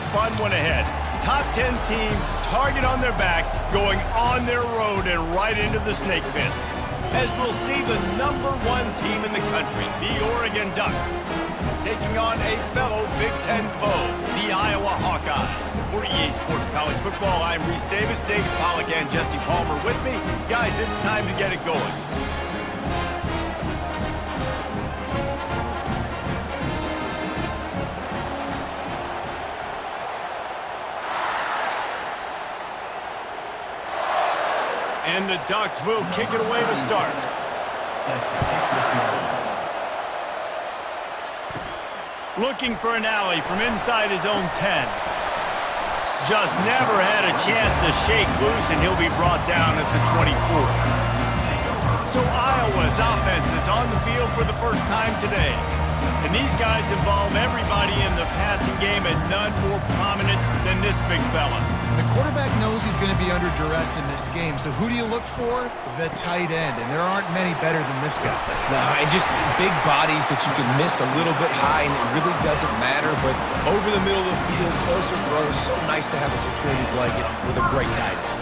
fun one ahead. Top 10 team, target on their back, going on their road and right into the snake pit. As we'll see the #1 team in the country, the Oregon Ducks, taking on a fellow Big Ten foe, the Iowa Hawkeyes. For EA Sports College Football, I'm Reese Davis, David Pollack, and Jesse Palmer with me. Guys, it's time to get it going. And the Ducks will kick it away to start. Looking for an alley from inside his own 10. Just never had a chance to shake loose, and he'll be brought down at the 24. So Iowa's offense is on the field for the first time today. And these guys involve everybody in the passing game, and none more prominent than this big fella. The quarterback knows he's going to be under duress in this game, so who do you look for? The tight end, and there aren't many better than this guy. No, and just big bodies that you can miss a little bit high, and it really doesn't matter, but over the middle of the field, closer throws, so nice to have a security blanket with a great tight end.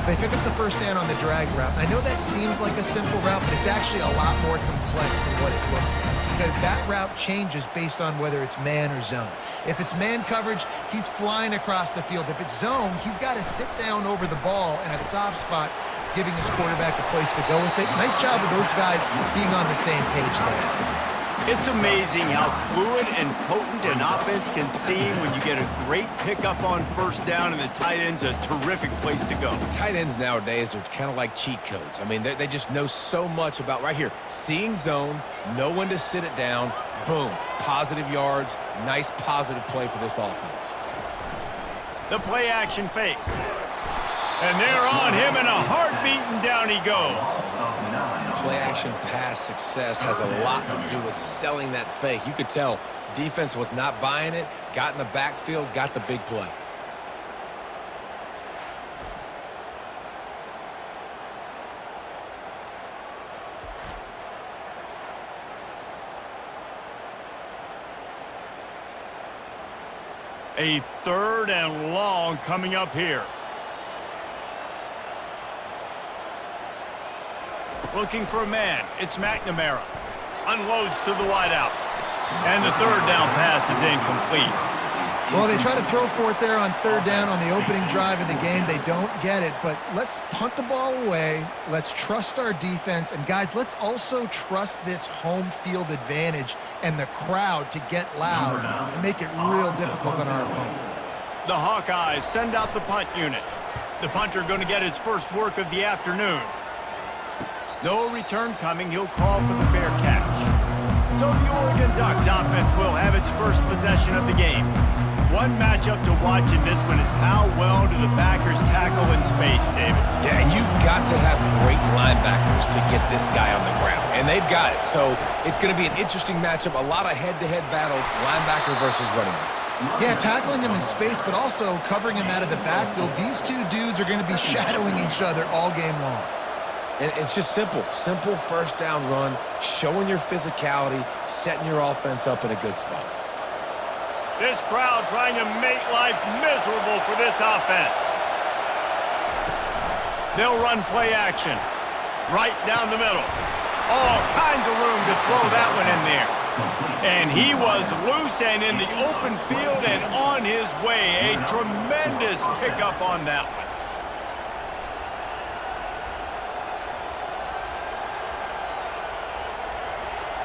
They pick up the first down on the drag route. I know that seems like a simple route, but it's actually a lot more complex than what it looks like, because that route changes based on whether it's man or zone. If it's man coverage, he's flying across the field. If it's zone, he's got to sit down over the ball in a soft spot, giving his quarterback a place to go with it. Nice job of those guys being on the same page there. It's amazing how fluid and potent an offense can seem when you get a great pickup on first down, and the tight end's a terrific place to go. Tight ends nowadays are kind of like cheat codes. I mean, they just know so much about right here. Seeing zone, know when to sit it down, boom, positive yards, nice positive play for this offense. The play action fake. And they're on him in a heartbeat, and down he goes. Play action pass success has a lot to do with selling that fake. You could tell defense was not buying it, got in the backfield, got the big play. A 3rd and long coming up here. Looking for a man. It's McNamara. Unloads to the wideout. And the 3rd down pass is incomplete. Well, they try to throw for it there on 3rd down on the opening drive of the game. They don't get it, but let's punt the ball away. Let's trust our defense. And, guys, let's also trust this home field advantage and the crowd to get loud and make it real difficult on our opponent. The Hawkeyes send out the punt unit. The punter going to get his first work of the afternoon. No return coming. He'll call for the fair catch. So the Oregon Ducks offense will have its first possession of the game. One matchup to watch in this one is how well do the backers tackle in space, David? Yeah, and you've got to have great linebackers to get this guy on the ground, and they've got it. So it's going to be an interesting matchup, a lot of head-to-head battles, linebacker versus running back. Yeah, tackling him in space, but also covering him out of the backfield. These two dudes are going to be shadowing each other all game long. And it's just simple first down run, showing your physicality, setting your offense up in a good spot. This crowd trying to make life miserable for this offense. They'll run play action right down the middle. All kinds of room to throw that one in there. And he was loose and in the open field and on his way. A tremendous pickup on that one.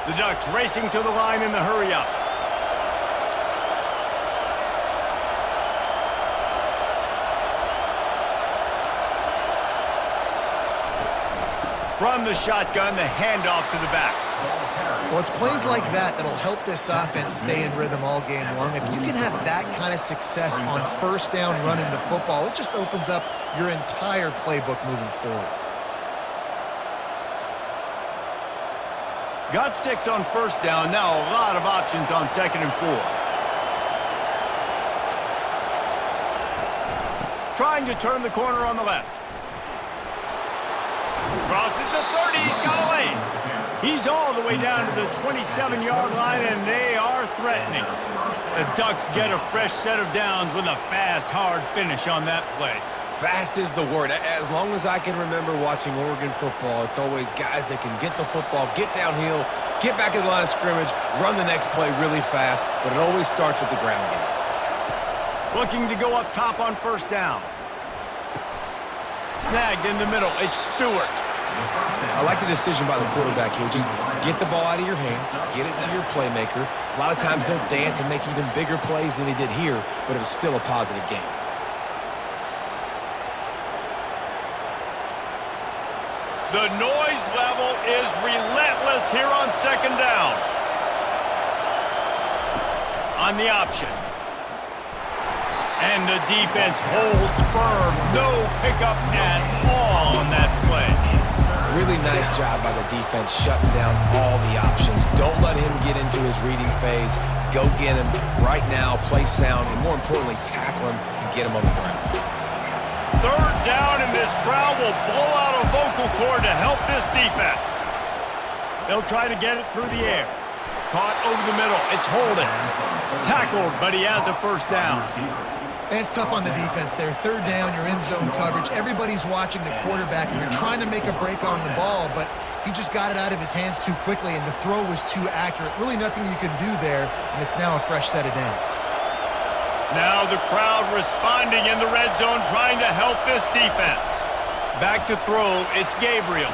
The Ducks racing to the line in the hurry-up. From the shotgun, the handoff to the back. Well, it's plays like that that'll help this offense stay in rhythm all game long. If you can have that kind of success on first down running the football, it just opens up your entire playbook moving forward. Got 6 on first down. Now a lot of options on 2nd and 4. Trying to turn the corner on the left. Crosses the 30. He's got a lane. He's all the way down to the 27-yard line, and they are threatening. The Ducks get a fresh set of downs with a fast, hard finish on that play. Fast is the word. As long as I can remember watching Oregon football, it's always guys that can get the football, get downhill, get back in the line of scrimmage, run the next play really fast, but it always starts with the ground game. Looking to go up top on first down. Snagged in the middle. It's Stewart. I like the decision by the quarterback here. Just get the ball out of your hands, get it to your playmaker. A lot of times he'll dance and make even bigger plays than he did here, but it was still a positive game. The noise level is relentless here on second down. On the option. And the defense holds firm. No pickup at all on that play. Really nice job by the defense shutting down all the options. Don't let him get into his reading phase. Go get him right now, play sound, and more importantly, tackle him and get him on the ground. Third down, and this crowd will blow out a vocal cord to help this defense. They'll try to get it through the air. Caught over the middle. It's Holden. Tackled, but he has a first down. And it's tough on the defense there. Third down, you're in zone coverage. Everybody's watching the quarterback, and you're trying to make a break on the ball, but he just got it out of his hands too quickly, and the throw was too accurate. Really nothing you can do there, and it's now a fresh set of downs. Now the crowd responding in the red zone, trying to help this defense. Back to throw, it's Gabriel.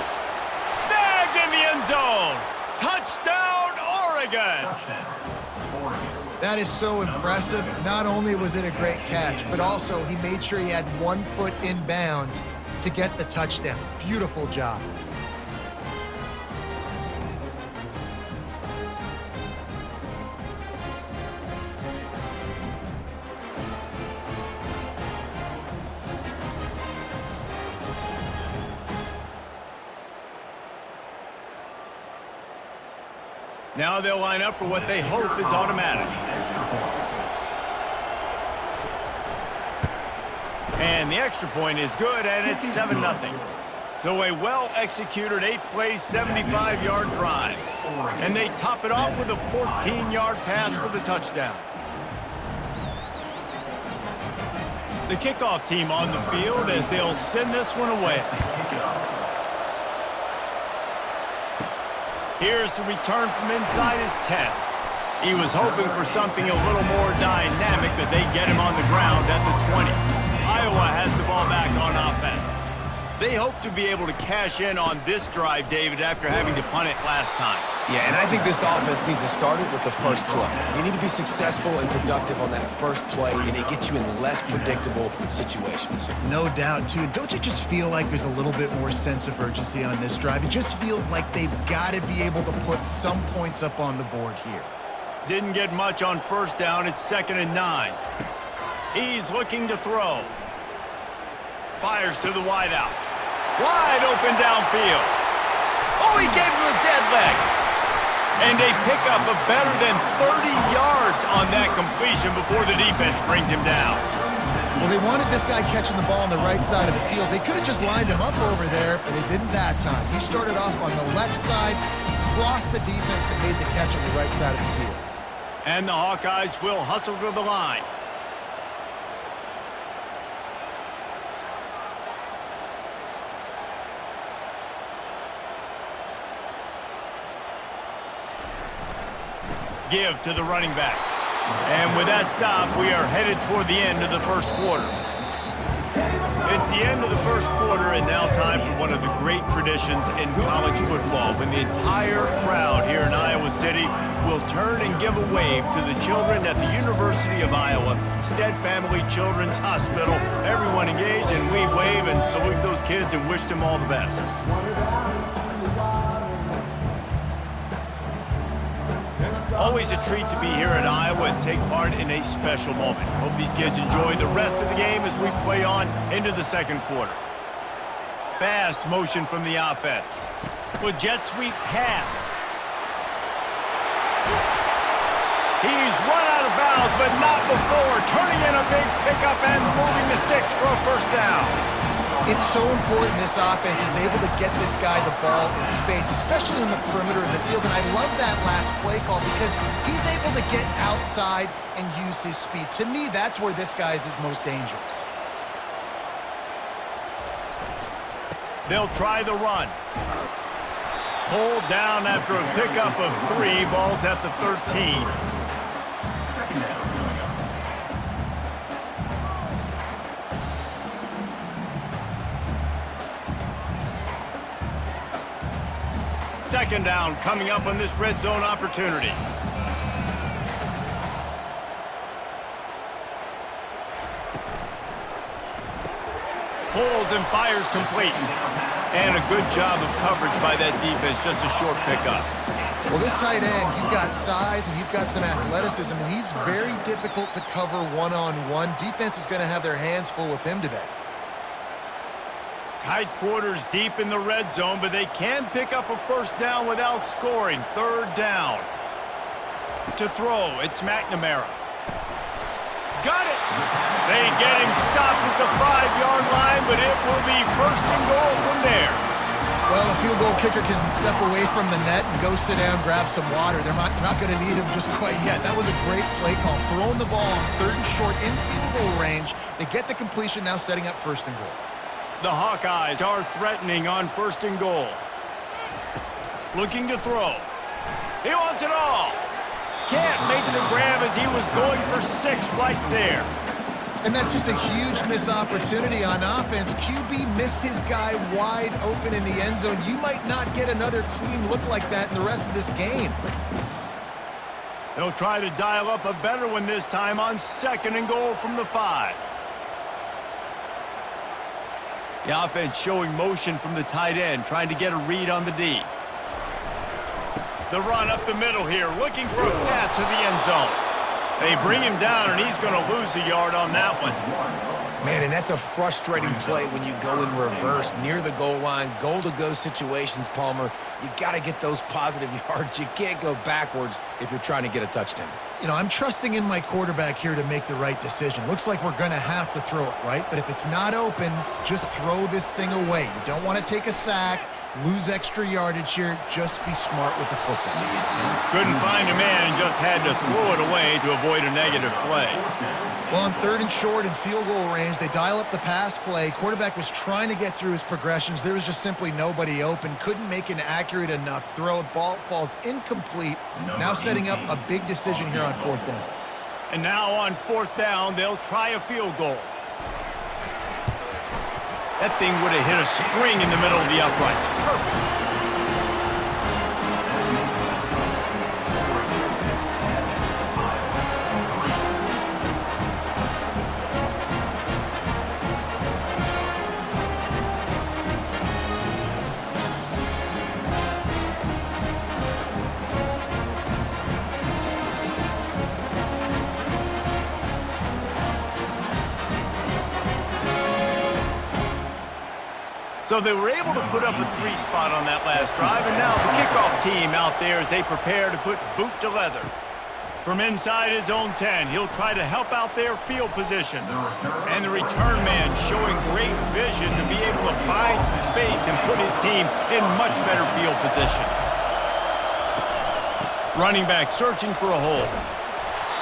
Snagged in the end zone. Touchdown, Oregon. That is so impressive. Not only was it a great catch, but also he made sure he had 1 foot in bounds to get the touchdown. Beautiful job. Now they'll line up for what they hope is automatic. And the extra point is good, and it's 7-0. So a well-executed 8-play, 75-yard drive. And they top it off with a 14-yard pass for the touchdown. The kickoff team on the field as they'll send this one away. Here's the return from inside his 10. He was hoping for something a little more dynamic, but they get him on the ground at the 20. Iowa has the ball back on offense. They hope to be able to cash in on this drive, David, after having to punt it last time. Yeah, and I think this offense needs to start it with the first play. You need to be successful and productive on that first play, and it gets you in less predictable situations. No doubt, too. Don't you just feel like there's a little bit more sense of urgency on this drive? It just feels like they've got to be able to put some points up on the board here. Didn't get much on first down. It's 2nd and 9. He's looking to throw. Fires to the wideout. Wide open downfield. Oh, he gave him a dead leg. And a pickup of better than 30 yards on that completion before the defense brings him down. Well, they wanted this guy catching the ball on the right side of the field. They could have just lined him up over there, but they didn't that time. He started off on the left side, crossed the defense, and made the catch on the right side of the field. And the Hawkeyes will hustle to the line. Give to the running back. And with that stop, we are headed toward the end of the first quarter. It's the end of the first quarter, and now time for one of the great traditions in college football, when the entire crowd here in Iowa City will turn and give a wave to the children at the University of Iowa, Stead Family Children's Hospital. Everyone engage, and we wave and salute those kids and wish them all the best. Always a treat to be here at Iowa and take part in a special moment. Hope these kids enjoy the rest of the game as we play on into the second quarter. Fast motion from the offense. With jet sweep pass. He's run out of bounds, but not before. Turning in a big pickup and moving the sticks for a first down. It's so important this offense is able to get this guy the ball in space, especially in the perimeter of the field. And I love that last play call because he's able to get outside and use his speed. To me, that's where this guy is his most dangerous. They'll try the run. Pulled down after a pickup of 3, balls at the 13. Second down coming up on this red zone opportunity. Pulls and fires complete. And a good job of coverage by that defense, just a short pickup. Well, this tight end, he's got size and he's got some athleticism, and he's very difficult to cover one-on-one. Defense is going to have their hands full with him today. Tight quarters deep in the red zone, but they can pick up a first down without scoring. Third down. To throw, it's McNamara. Got it! They get him stopped at the 5-yard line, but it will be first and goal from there. Well, a field goal kicker can step away from the net and go sit down, grab some water. They're not going to need him just quite yet. That was a great play call. Throwing the ball on 3rd and short in field goal range. They get the completion, now setting up first and goal. The Hawkeyes are threatening on first and goal. Looking to throw. He wants it all. Can't make the grab as he was going for 6 right there. And that's just a huge missed opportunity on offense. QB missed his guy wide open in the end zone. You might not get another clean look like that in the rest of this game. They'll try to dial up a better one this time on 2nd and goal from the 5. The offense showing motion from the tight end, trying to get a read on the D. The run up the middle here, looking for a path to the end zone. They bring him down, and he's going to lose a yard on that one. Man, and that's a frustrating play when you go in reverse near the goal line, goal-to-go situations, Palmer. You got to get those positive yards. You can't go backwards if you're trying to get a touchdown. You know, I'm trusting in my quarterback here to make the right decision. Looks like we're going to have to throw it, right? But if it's not open, just throw this thing away. You don't want to take a sack, lose extra yardage here. Just be smart with the football. Couldn't find a man and just had to throw it away to avoid a negative play. Well, on 3rd and short in field goal range, they dial up the pass play. Quarterback was trying to get through his progressions. There was just simply nobody open. Couldn't make an accurate enough throw. Ball falls incomplete. Now setting up a big decision here on 4th down. And now on 4th down, they'll try a field goal. That thing would have hit a string in the middle of the uprights. Perfect. So they were able to put up a 3 spot on that last drive, and now the kickoff team out there as they prepare to put boot to leather. From inside his own 10, he'll try to help out their field position. And the return man showing great vision to be able to find some space and put his team in much better field position. Running back searching for a hole.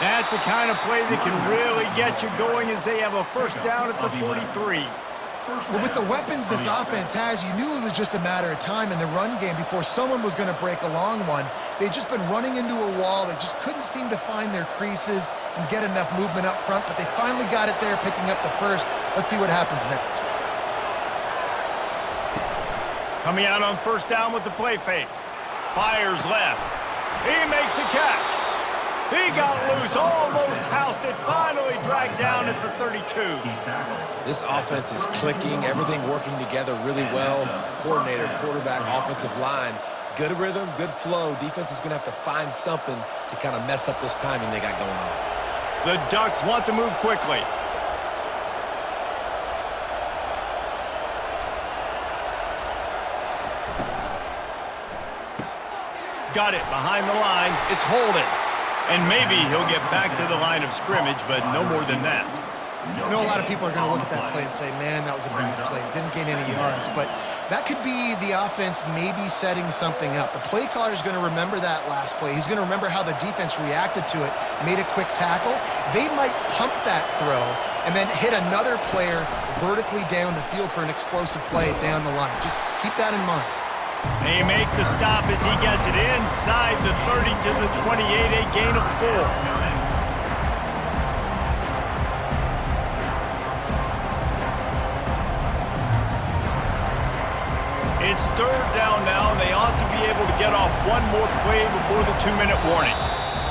That's the kind of play that can really get you going as they have a first down at the 43. Well, with the weapons this offense has, you knew it was just a matter of time in the run game before someone was going to break a long one. They'd just been running into a wall. They just couldn't seem to find their creases and get enough movement up front, but they finally got it there, picking up the first. Let's see what happens next. Coming out on first down with the play fake. Fires left. He makes a catch. He got loose, almost housed it, finally dragged down at the 32. This offense is clicking, everything working together really well. Coordinator, quarterback, offensive line. Good rhythm, good flow. Defense is going to have to find something to kind of mess up this timing they got going on. The Ducks want to move quickly. Got it behind the line. It's Holden. And maybe he'll get back to the line of scrimmage, but no more than that. I know a lot of people are going to look at that play and say, man, that was a bad play. Didn't gain any yards. But that could be the offense maybe setting something up. The play caller is going to remember that last play. He's going to remember how the defense reacted to it, made a quick tackle. They might pump that throw and then hit another player vertically down the field for an explosive play down the line. Just keep that in mind. They make the stop as he gets it inside the 30 to the 28, a gain of 4. It's third down now, and they ought to be able to get off one more play before the 2-minute warning.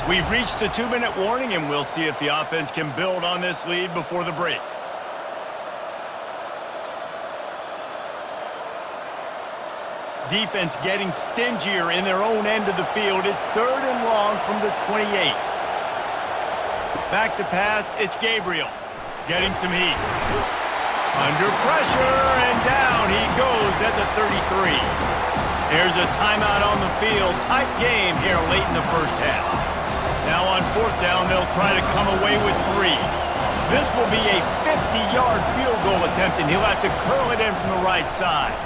We've reached the 2-minute warning, and we'll see if the offense can build on this lead before the break. Defense getting stingier in their own end of the field. It's third and long from the 28. Back to pass, it's Gabriel. Getting some heat. Under pressure, and down he goes at the 33. There's a timeout on the field. Tight game here late in the first half. Now on fourth down, they'll try to come away with 3. This will be a 50-yard field goal attempt, and he'll have to curl it in from the right side.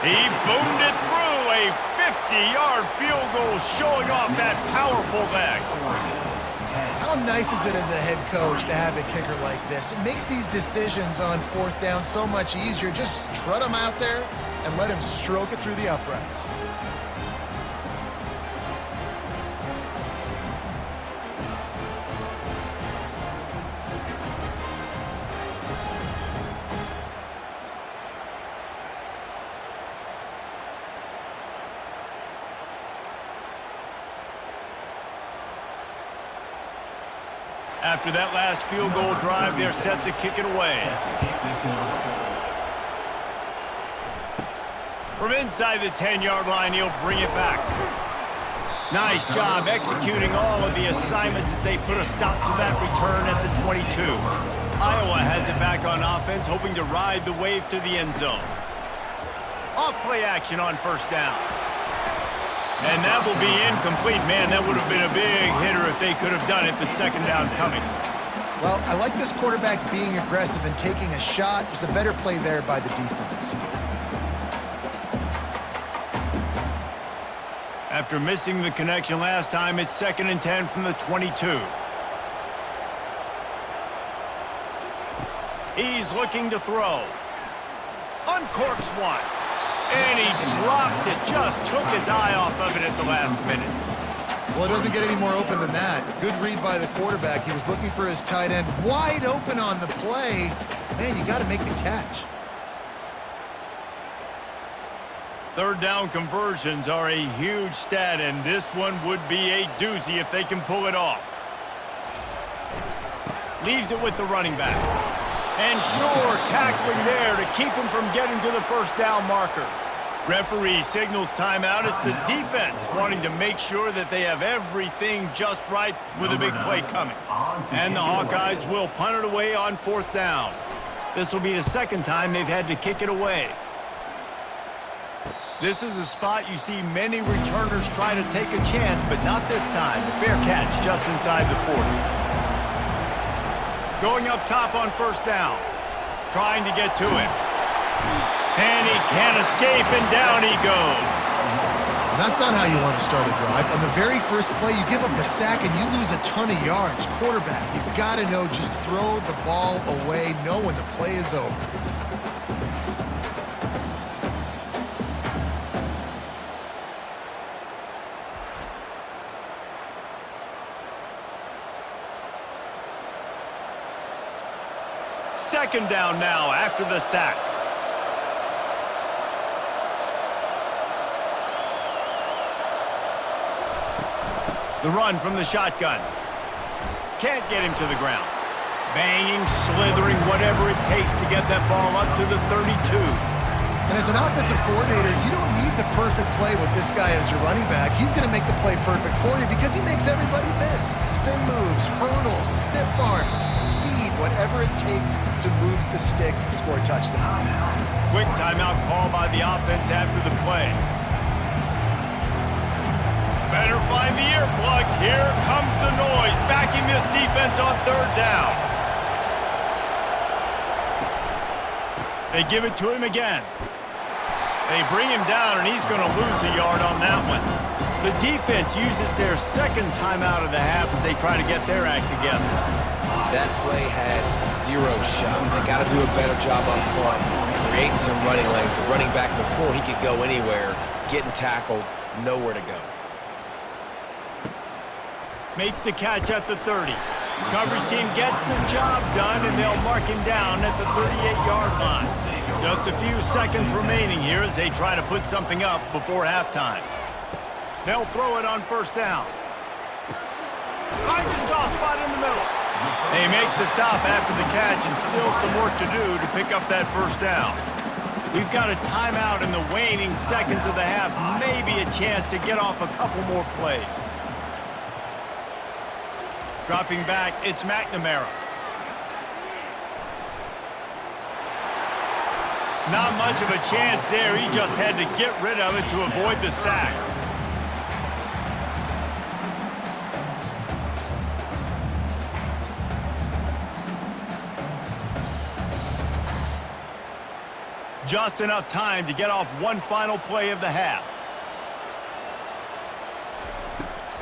He boomed it through, a 50-yard field goal showing off that powerful leg. How nice is it as a head coach to have a kicker like this? It makes these decisions on fourth down so much easier. Just trot him out there and let him stroke it through the uprights. After that last field goal drive, they're set to kick it away. From inside the 10-yard line, he'll bring it back. Nice job executing all of the assignments as they put a stop to that return at the 22. Iowa has it back on offense, hoping to ride the wave to the end zone. Off-play action on first down. And that will be incomplete. Man, that would have been a big hitter if they could have done it, but second down coming. Well, I like this quarterback being aggressive and taking a shot. Just a better play there by the defense. After missing the connection last time, it's 2nd and 10 from the 22. He's looking to throw. Uncorks one. And he drops it. Just took his eye off of it at the last minute. Well, it doesn't get any more open than that. Good read by the quarterback. He was looking for his tight end. Wide open on the play. Man, you got to make the catch. Third down conversions are a huge stat, and this one would be a doozy if they can pull it off. Leaves it with the running back. And sure, tackling there to keep him from getting to the first down marker. Referee signals timeout. It's the defense wanting to make sure that they have everything just right with a big play coming. And the Hawkeyes will punt it away on fourth down. This will be the second time they've had to kick it away. This is a spot you see many returners try to take a chance, but not this time. The fair catch just inside the 40. Going up top on first down. Trying to get to him. And he can't escape, and down he goes. And that's not how you want to start a drive. On the very first play, you give up a sack and you lose a ton of yards. Quarterback, you've got to know, just throw the ball away. Know when the play is over. Second down now after the sack. The run from the shotgun. Can't get him to the ground. Banging, slithering, whatever it takes to get that ball up to the 32. And as an offensive coordinator, you don't need the perfect play with this guy as your running back. He's going to make the play perfect for you because he makes everybody miss. Spin moves, hurdles, stiff arms, speed, whatever it takes to move the sticks and score touchdowns. Quick timeout call by the offense after the play. Better find the earplugs. Here comes the noise, backing this defense on third down. They give it to him again. They bring him down, and he's going to lose a yard on that one. The defense uses their second timeout of the half as they try to get their act together. That play had zero shot. They got to do a better job up front, creating some running lanes. The running back, before he could go anywhere, getting tackled, nowhere to go. Makes the catch at the 30. Coverage team gets the job done, and they'll mark him down at the 38-yard line. Just a few seconds remaining here as they try to put something up before halftime. They'll throw it on first down. Finds a soft spot in the middle. They make the stop after the catch, and still some work to do to pick up that first down. We've got a timeout in the waning seconds of the half. Maybe a chance to get off a couple more plays. Dropping back, it's McNamara. Not much of a chance there. He just had to get rid of it to avoid the sack. Just enough time to get off one final play of the half.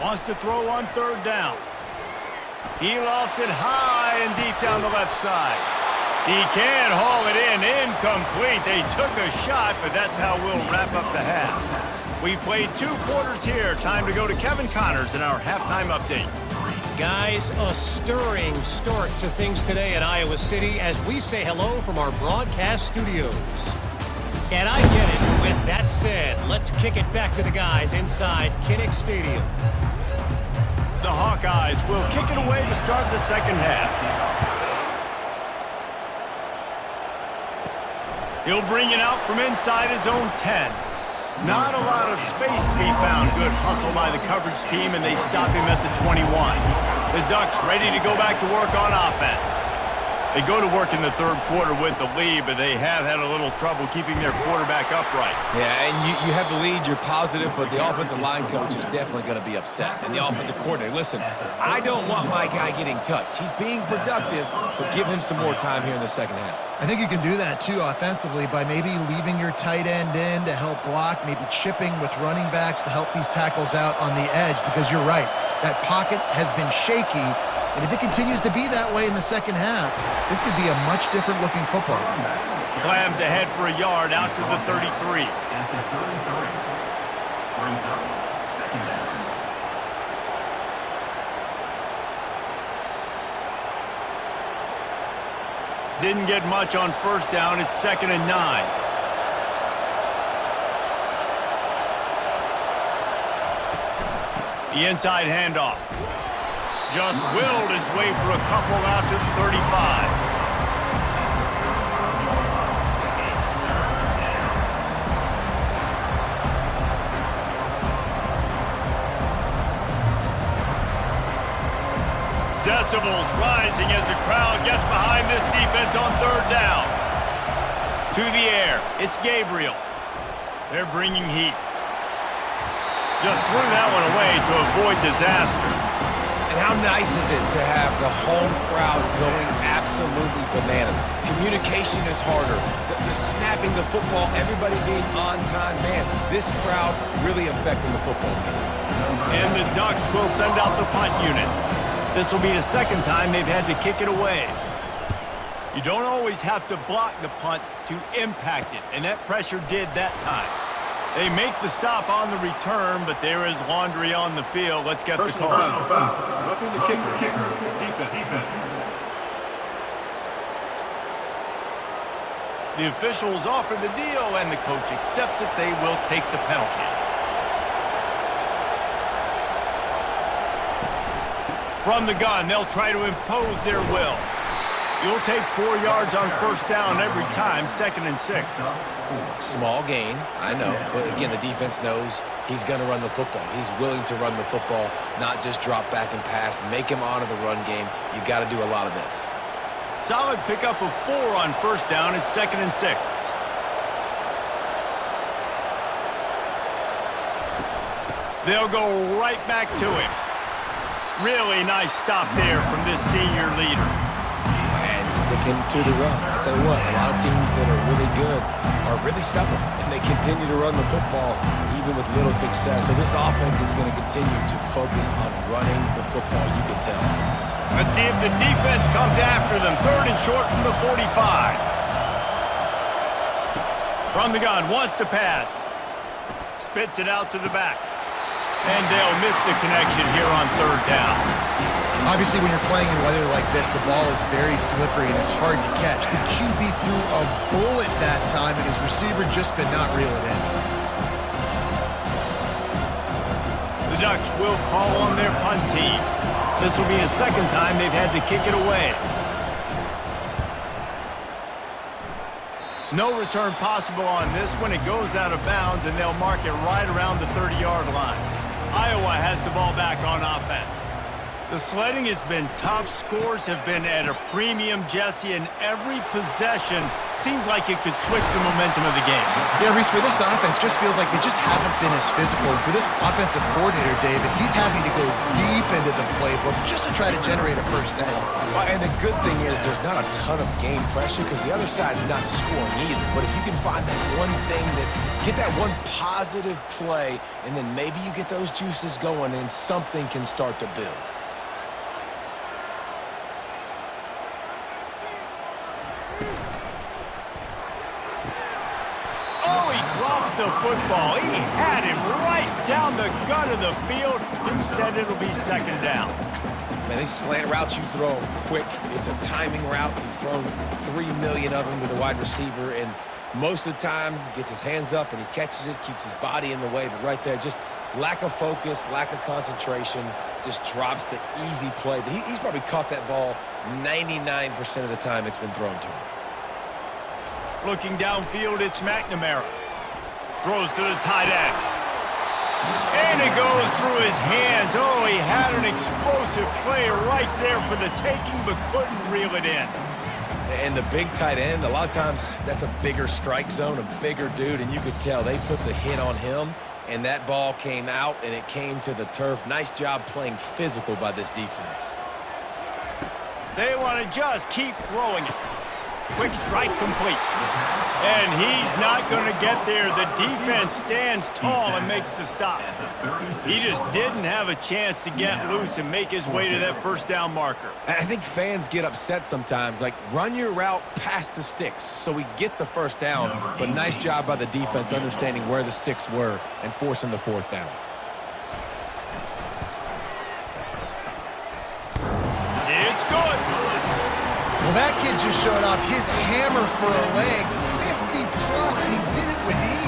Wants to throw on third down. He lofts it high and deep down the left side. He can't haul it in. Incomplete. They took a shot, but that's how we'll wrap up the half. We've played 2 quarters here. Time to go to Kevin Connors in our halftime update. Guys, a stirring start to things today at Iowa City as we say hello from our broadcast studios. And I get it. With that said, let's kick it back to the guys inside Kinnick Stadium. The Hawkeyes will kick it away to start the second half. He'll bring it out from inside his own 10. Not a lot of space to be found. Good hustle by the coverage team, and they stop him at the 21. The Ducks ready to go back to work on offense. They go to work in the third quarter with the lead, but they have had a little trouble keeping their quarterback upright. Yeah, and you have the lead, you're positive, but the offensive line coach is definitely going to be upset. And the offensive coordinator, listen, I don't want my guy getting touched. He's being productive, but give him some more time here in the second half. I think you can do that, too, offensively, by maybe leaving your tight end in to help block, maybe chipping with running backs to help these tackles out on the edge, because you're right. That pocket has been shaky, and if it continues to be that way in the second half, this could be a much different-looking football game. Slams ahead for a yard out to the 33. Didn't get much on first down. It's 2nd and 9. The inside handoff. Just willed his way for a couple out to the 35. Decibels rising as the crowd gets behind this defense on third down. To the air, it's Gabriel. They're bringing heat. Just threw that one away to avoid disaster. And how nice is it to have the home crowd going absolutely bananas? Communication is harder. The snapping the football, everybody being on time. Man, this crowd really affecting the football game. And the Ducks will send out the punt unit. This will be the second time they've had to kick it away. You don't always have to block the punt to impact it, and that pressure did that time. They make the stop on the return, but there is laundry on the field. Let's get the call. Roughing the kicker. Defense. The officials offer the deal, and the coach accepts it. They will take the penalty. From the gun, they'll try to impose their will. You'll take 4 yards on first down every time, 2nd and 6. Small gain, I know, but again, the defense knows he's going to run the football. He's willing to run the football, not just drop back and pass, make him honor the run game. You got to do a lot of this. Solid pickup of 4 on first down. It's 2nd and 6. They'll go right back to him. Really nice stop there from this senior leader. And sticking to the run. I tell you what, a lot of teams that are really good are really stubborn, and they continue to run the football even with little success. So this offense is going to continue to focus on running the football, you can tell. Let's see if the defense comes after them. 3rd and short from the 45. From the gun, wants to pass. Spits it out to the back. And they'll miss the connection here on 3rd down. Obviously, when you're playing in weather like this, the ball is very slippery and it's hard to catch. The QB threw a bullet that time, and his receiver just could not reel it in. The Ducks will call on their punt team. This will be the 2nd time they've had to kick it away. No return possible on this one. It goes out of bounds, and they'll mark it right around the 30-yard line. Iowa has the ball back on offense. The sledding has been tough. Scores have been at a premium, Jesse, and every possession seems like it could switch the momentum of the game. Yeah, Reese, for this offense, just feels like they just haven't been as physical. And for this offensive coordinator, David, he's having to go deep into the playbook just to try to generate a 1st down. Well, and the good thing is there's not a ton of game pressure because the other side's not scoring either. But if you can find that one thing get that one positive play, and then maybe you get those juices going and something can start to build. Oh, he drops the football. He had him right down the gut of the field. Instead, it'll be 2nd down. Man, these slant routes you throw them quick. It's a timing route. You've thrown 3 million of them to the wide receiver, and most of the time he gets his hands up and he catches it, keeps his body in the way. But right there, just lack of focus, lack of concentration, just drops the easy play. He's probably caught that ball 99% of the time it's been thrown to him. Looking downfield, it's McNamara. Throws to the tight end. And it goes through his hands. Oh, he had an explosive play right there for the taking, but couldn't reel it in. And the big tight end, a lot of times that's a bigger strike zone, a bigger dude, and you could tell they put the hit on him, and that ball came out, and it came to the turf. Nice job playing physical by this defense. They want to just keep throwing it. Quick strike complete. And he's not going to get there. The defense stands tall and makes the stop. He just didn't have a chance to get loose and make his way to that 1st down marker. I think fans get upset sometimes, like run your route past the sticks so we get the 1st down, but nice job by the defense understanding where the sticks were and forcing the 4th down. It's good. Well, that kid just showed off his hammer for a leg, 50+, and he did it with ease.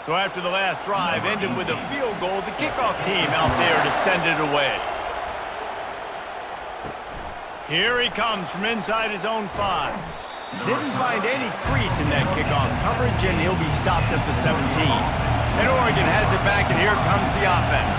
So after the last drive ended with a field goal, the kickoff team out there to send it away. Here he comes from inside his own 5. Didn't find any crease in that kickoff coverage, and he'll be stopped at the 17. And Oregon has it back, and here comes the offense.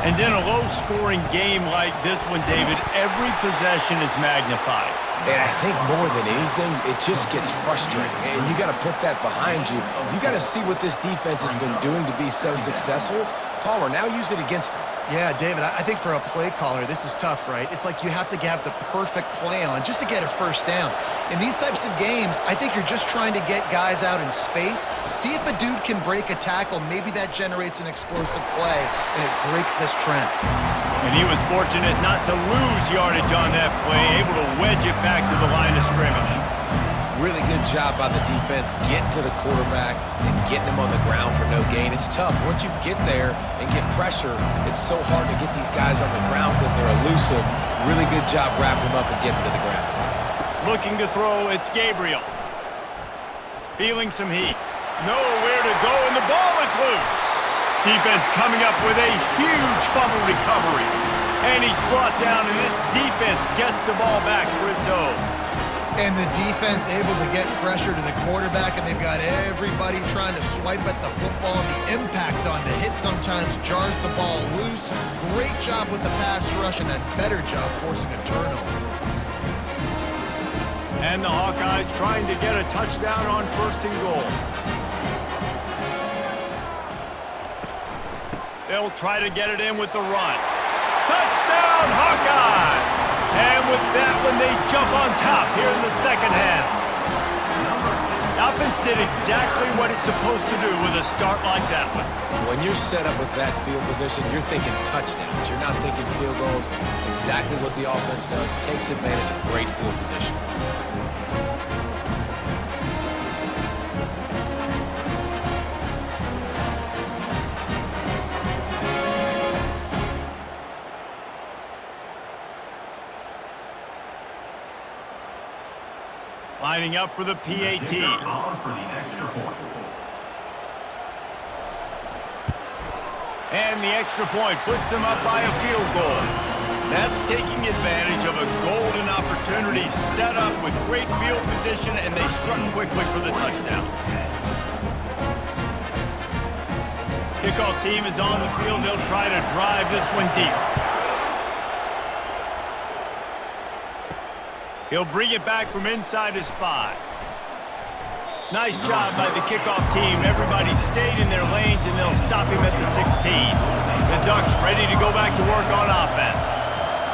And in a low-scoring game like this one, David, every possession is magnified. And I think more than anything, it just gets frustrating. And you got to put that behind you. You got to see what this defense has been doing to be so successful. Palmer, now use it against him. Yeah, David, I think for a play caller, this is tough, right? It's like you have to have the perfect play on just to get a 1st down. In these types of games, I think you're just trying to get guys out in space, see if a dude can break a tackle. Maybe that generates an explosive play, and it breaks this trend. And he was fortunate not to lose yardage on that play, able to wedge it back to the line of scrimmage. Really good job by the defense getting to the quarterback and getting him on the ground for no gain. It's tough. Once you get there and get pressure, it's so hard to get these guys on the ground because they're elusive. Really good job wrapping them up and getting to the ground. Looking to throw, it's Gabriel. Feeling some heat. Nowhere to go, and the ball is loose. Defense coming up with a huge fumble recovery. And he's brought down, and this defense gets the ball back for its own. And the defense able to get pressure to the quarterback, and they've got everybody trying to swipe at the football. The impact on the hit sometimes jars the ball loose. Great job with the pass rush, and a better job forcing a turnover. And the Hawkeyes trying to get a touchdown on 1st and goal. They'll try to get it in with the run. Touchdown, Hawkeyes! And with that one, they jump on top here in the second half. The offense did exactly what it's supposed to do with a start like that one. When you're set up with that field position, you're thinking touchdowns. You're not thinking field goals. It's exactly what the offense does. Takes advantage of great field position. Lining up for the PAT. And the extra point puts them up by a field goal. That's taking advantage of a golden opportunity set up with great field position, and they struck quickly for the touchdown. Kickoff team is on the field. They'll try to drive this one deep. He'll bring it back from inside his 5. Nice job by the kickoff team. Everybody stayed in their lanes, and they'll stop him at the 16. The Ducks ready to go back to work on offense.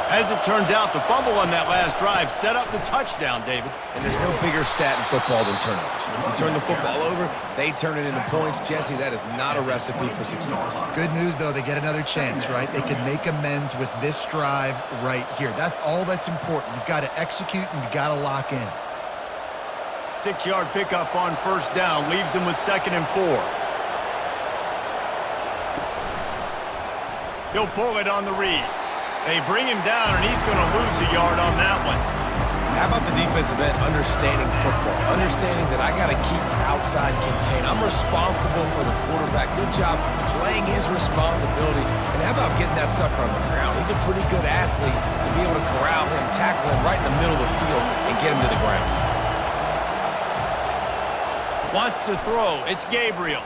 As it turns out, the fumble on that last drive set up the touchdown, David. And there's no bigger stat in football than turnovers. You turn the football over, they turn it into points. Jesse, that is not a recipe for success. Good news, though, they get another chance, right? They can make amends with this drive right here. That's all that's important. You've got to execute, and you've got to lock in. 6-yard pickup on 1st down leaves them with 2nd and 4. He'll pull it on the read. They bring him down, and he's going to lose a yard on that one. How about the defensive end understanding football, understanding that I got to keep outside contain. I'm responsible for the quarterback. Good job playing his responsibility. And how about getting that sucker on the ground? He's a pretty good athlete to be able to corral him, tackle him right in the middle of the field, and get him to the ground. Wants to throw. It's Gabriel.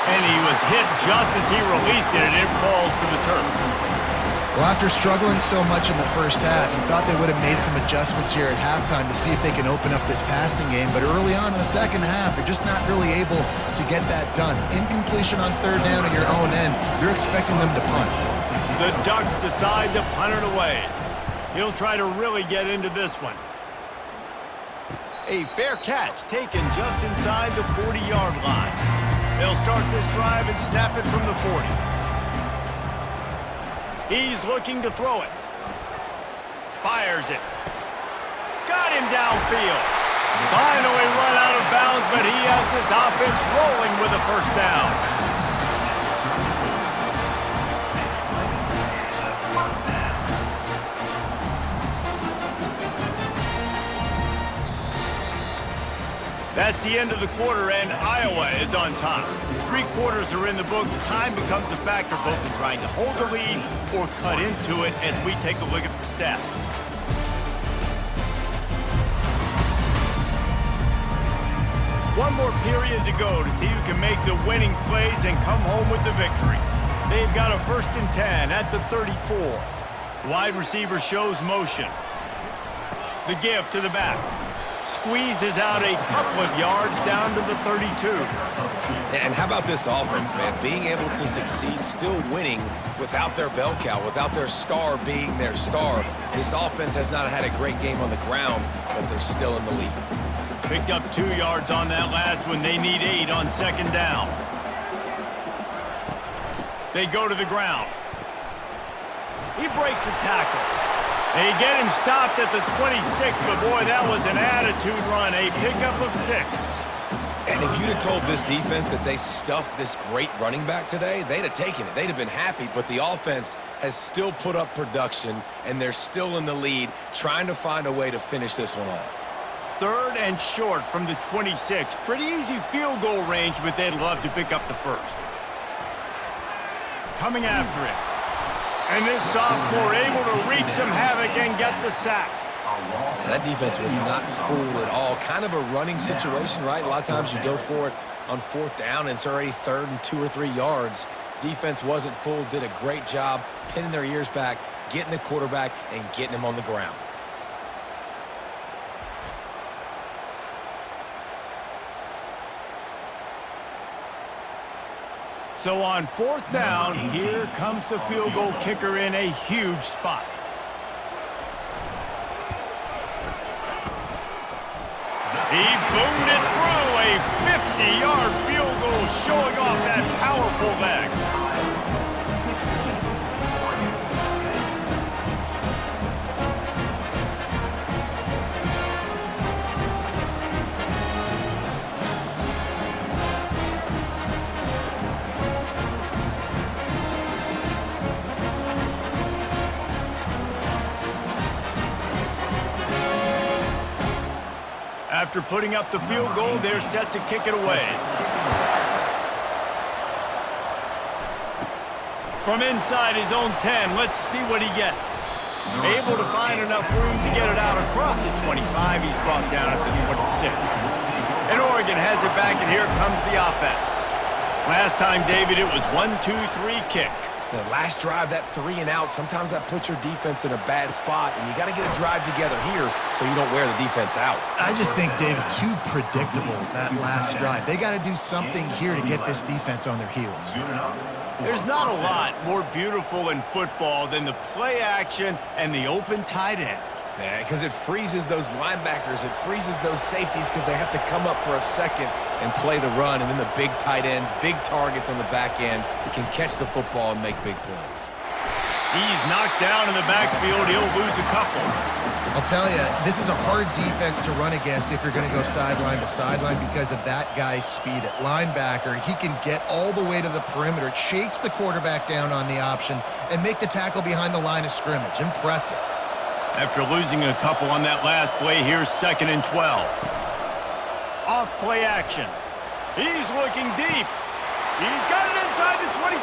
And he was hit just as he released it, and it falls to the turf. Well, after struggling so much in the first half, you thought they would have made some adjustments here at halftime to see if they can open up this passing game. But early on in the second half, they're just not really able to get that done. Incompletion on 3rd down at your own end, you're expecting them to punt. The Ducks decide to punt it away. He'll try to really get into this one. A fair catch taken just inside the 40-yard line. They'll start this drive and snap it from the 40. He's looking to throw it. Fires it. Got him downfield. Finally run out of bounds, but he has this offense rolling with a 1st down. That's the end of the quarter, and Iowa is on top. 3 quarters are in the books. Time becomes a factor both in trying to hold the lead or cut into it as we take a look at the stats. One more period to go to see who can make the winning plays and come home with the victory. They've got a 1st and 10 at the 34. The wide receiver shows motion. The give to the back. Squeezes out a couple of yards down to the 32. And how about this offense, man? Being able to succeed, still winning without their bell cow, without their star being their star. This offense has not had a great game on the ground, but they're still in the lead. Picked up 2 yards on that last one. They need 8 on 2nd down. They go to the ground. He breaks a tackle. They get him stopped at the 26, but boy, that was an attitude run, a pickup of 6. And if you'd have told this defense that they stuffed this great running back today, they'd have taken it. They'd have been happy, but the offense has still put up production, and they're still in the lead, trying to find a way to finish this one off. 3rd and short from the 26. Pretty easy field goal range, but they'd love to pick up the 1st. Coming after it. And this sophomore able to wreak some havoc and get the sack. That defense was not fooled at all. Kind of a running situation, right? A lot of times you go for it on 4th down, and it's already 3rd and 2 or 3 yards. Defense wasn't fooled, did a great job pinning their ears back, getting the quarterback, and getting him on the ground. So on 4th down, here comes the field goal kicker in a huge spot. He boomed it through a 50-yard field goal, showing off that powerful leg. After putting up the field goal, they're set to kick it away. From inside his own 10, let's see what he gets. Able to find enough room to get it out across the 25. He's brought down at the 26. And Oregon has it back, and here comes the offense. Last time, David, it was 1-2-3 kick. The last drive, that 3 and out, sometimes that puts your defense in a bad spot, and you got to get a drive together here so you don't wear the defense out. I just think, David, too predictable, that last drive. They got to do something here to get this defense on their heels. There's not a lot more beautiful in football than the play action and the open tight end. Yeah, because it freezes those linebackers. It freezes those safeties because they have to come up for a second and play the run. And then the big tight ends, big targets on the back end that can catch the football and make big plays. He's knocked down in the backfield. He'll lose a couple. I'll tell you, this is a hard defense to run against if you're going to go sideline to sideline because of that guy's speed at linebacker. He can get all the way to the perimeter, chase the quarterback down on the option, and make the tackle behind the line of scrimmage. Impressive. After losing a couple on that last play, here's 2nd and 12. Off play action. He's looking deep. He's got it inside the 25.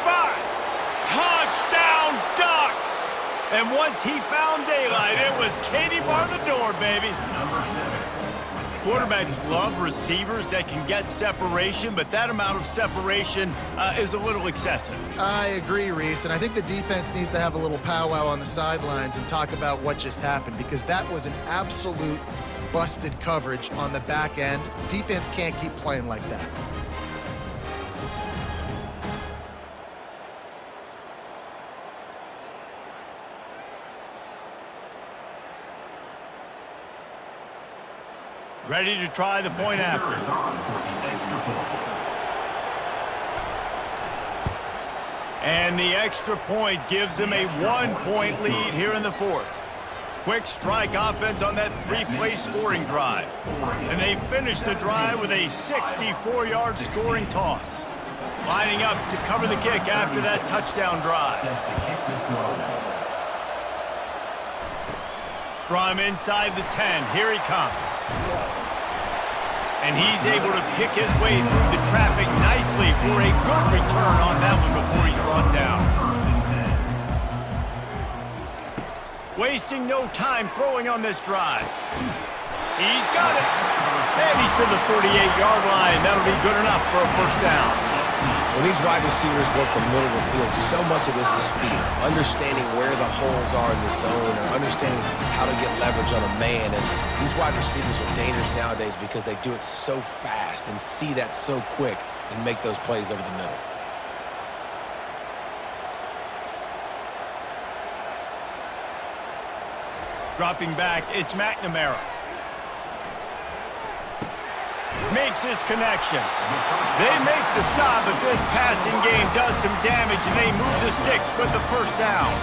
Touchdown, Ducks! And once he found daylight, it was Katie bar the door, baby. Quarterbacks love receivers that can get separation, but that amount of separation is a little excessive. I agree, Reese, and I think the defense needs to have a little powwow on the sidelines and talk about what just happened, because that was an absolute busted coverage on the back end. Defense can't keep playing like that. Ready to try the point after. And the extra point gives them a 1-point lead here in the 4th. Quick strike offense on that 3-play scoring drive. And they finish the drive with a 64-yard scoring toss. Lining up to cover the kick after that touchdown drive. From inside the 10, here he comes. And he's able to pick his way through the traffic nicely for a good return on that one before he's brought down. Wasting no time throwing on this drive. He's got it. And he's to the 38-yard line. That'll be good enough for a 1st down. When these wide receivers work the middle of the field, so much of this is feel. Understanding where the holes are in the zone, or understanding how to get leverage on a man. And these wide receivers are dangerous nowadays because they do it so fast and see that so quick and make those plays over the middle. Dropping back, it's McNamara. Makes his connection. They make the stop, but this passing game does some damage, and they move the sticks with the 1st down.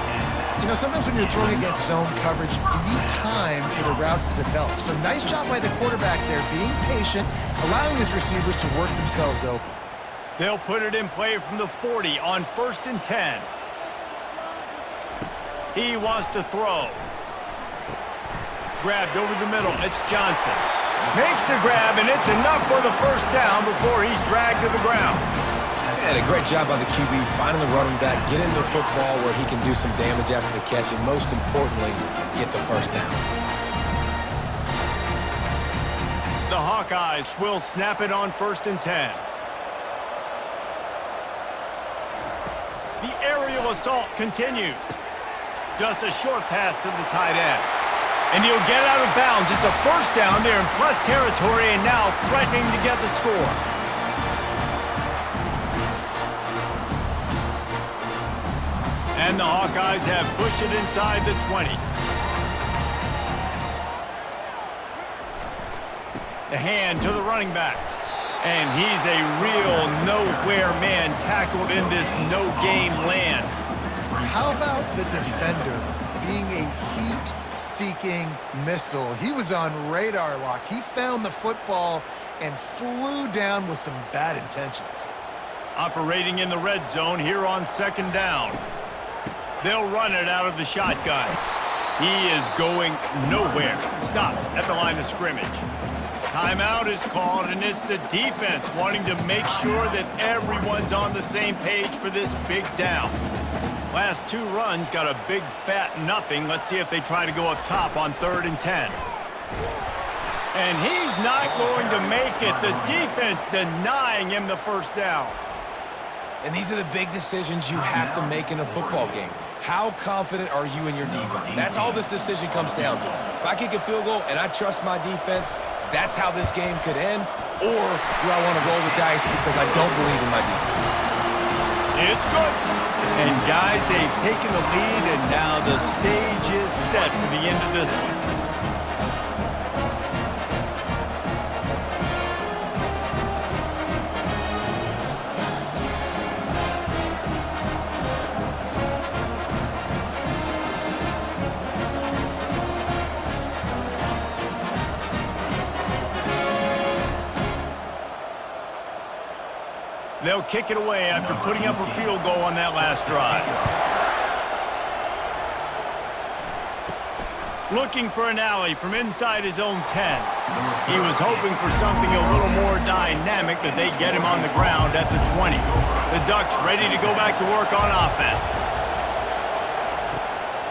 You know, sometimes when you're throwing against zone coverage, you need time for the routes to develop. So nice job by the quarterback there, being patient, allowing his receivers to work themselves open. They'll put it in play from the 40 on 1st and 10. He wants to throw. Grabbed over the middle. It's Johnson. Makes the grab, and it's enough for the 1st down before he's dragged to the ground. And a great job by the QB, finding the running back, get into the football where he can do some damage after the catch, and most importantly, get the 1st down. The Hawkeyes will snap it on 1st and 10. The aerial assault continues. Just a short pass to the tight end. And he'll get out of bounds. It's a first down. They're in plus territory and now threatening to get the score. And the Hawkeyes have pushed it inside the 20. The hand to the running back. And he's a real nowhere man tackled in this no-game land. How about the defender being a heat-seeking missile? He was on radar lock. He found the football and flew down with some bad intentions. Operating in the red zone here on 2nd down. They'll run it out of the shotgun. He is going nowhere. Stopped at the line of scrimmage. Timeout is called, and it's the defense wanting to make sure that everyone's on the same page for this big down. Last 2 runs got a big fat nothing. Let's see if they try to go up top on 3rd and 10. And he's not going to make it. The defense denying him the first down. And these are the big decisions you have to make in a football game. How confident are you in your defense? That's all this decision comes down to. If I kick a field goal and I trust my defense, that's how this game could end. Or do I want to roll the dice because I don't believe in my defense? It's good. And guys, they've taken the lead, and now the stage is set for the end of this one. They'll kick it away after putting up a field goal on that last drive. Looking for an alley from inside his own 10. He was hoping for something a little more dynamic, but they get him on the ground at the 20. The Ducks ready to go back to work on offense.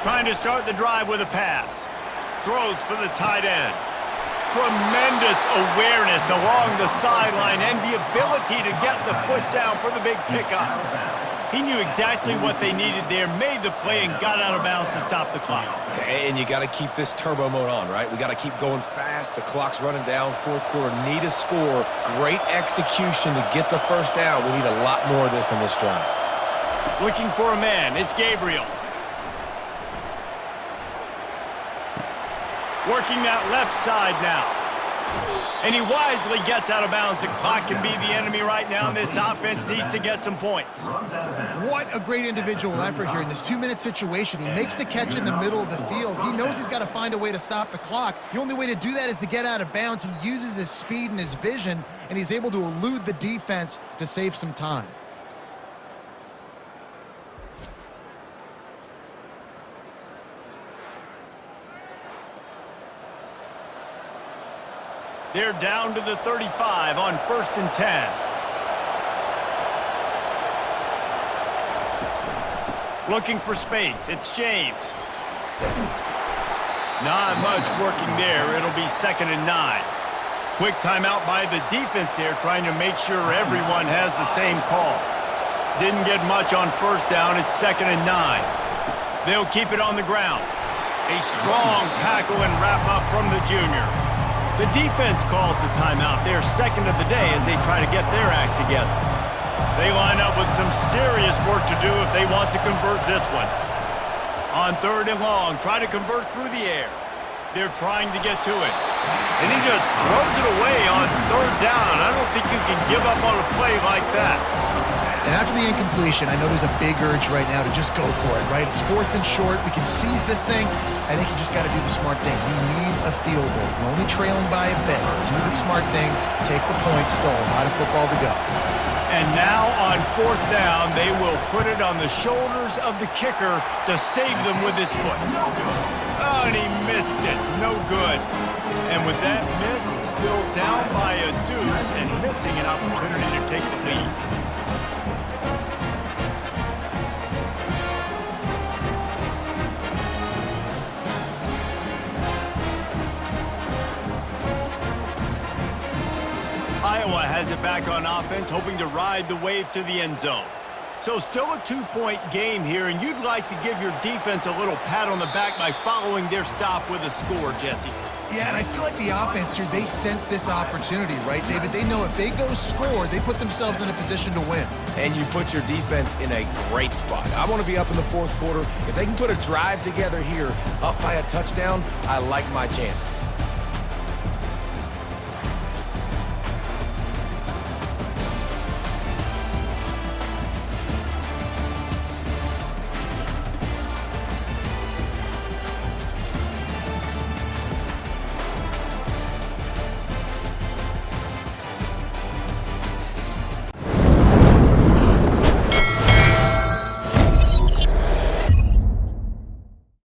Trying to start the drive with a pass. Throws for the tight end. Tremendous awareness along the sideline and the ability to get the foot down for the big pickup. He knew exactly what they needed there, made the play, and got out of bounds to stop the clock. And you got to keep this turbo mode on, right? We got to keep going fast. The clock's running down. 4th quarter, need a score. Great execution to get the first down. We need a lot more of this in this drive. Looking for a man. It's Gabriel. Working that left side now. And he wisely gets out of bounds. The clock can be the enemy right now, and this offense needs to get some points. What a great individual effort here in this 2-minute situation. He makes the catch in the middle of the field. He knows he's got to find a way to stop the clock. The only way to do that is to get out of bounds. He uses his speed and his vision, and he's able to elude the defense to save some time. They're down to the 35 on 1st and 10. Looking for space. It's James. Not much working there. It'll be 2nd and 9. Quick timeout by the defense there, trying to make sure everyone has the same call. Didn't get much on 1st down. It's 2nd and 9. They'll keep it on the ground. A strong tackle and wrap up from the junior. The defense calls the timeout. They're 2nd of the day as they try to get their act together. They line up with some serious work to do if they want to convert this one. On 3rd and long, try to convert through the air. They're trying to get to it. And he just throws it away on 3rd down. I don't think you can give up on a play like that. And after the incompletion, I know there's a big urge right now to just go for it, right? It's 4th and short. We can seize this thing. I think you just got to do the smart thing. We need a field goal. We're only trailing by a bit. Do the smart thing. Take the point. Still a lot of football to go. And now on 4th down, they will put it on the shoulders of the kicker to save them with his foot. Oh, and he missed it. No good. And with that miss, still down by a deuce and missing an opportunity to take the lead. has it back on offense, hoping to ride the wave to the end zone. So still a 2-point game here, and you'd like to give your defense a little pat on the back by following their stop with a score, Jesse. Yeah, and I feel like the offense here, they sense this opportunity, right, David? They know if they go score, they put themselves in a position to win. And you put your defense in a great spot. I want to be up in the fourth quarter. If they can put a drive together here, up by a touchdown, I like my chances.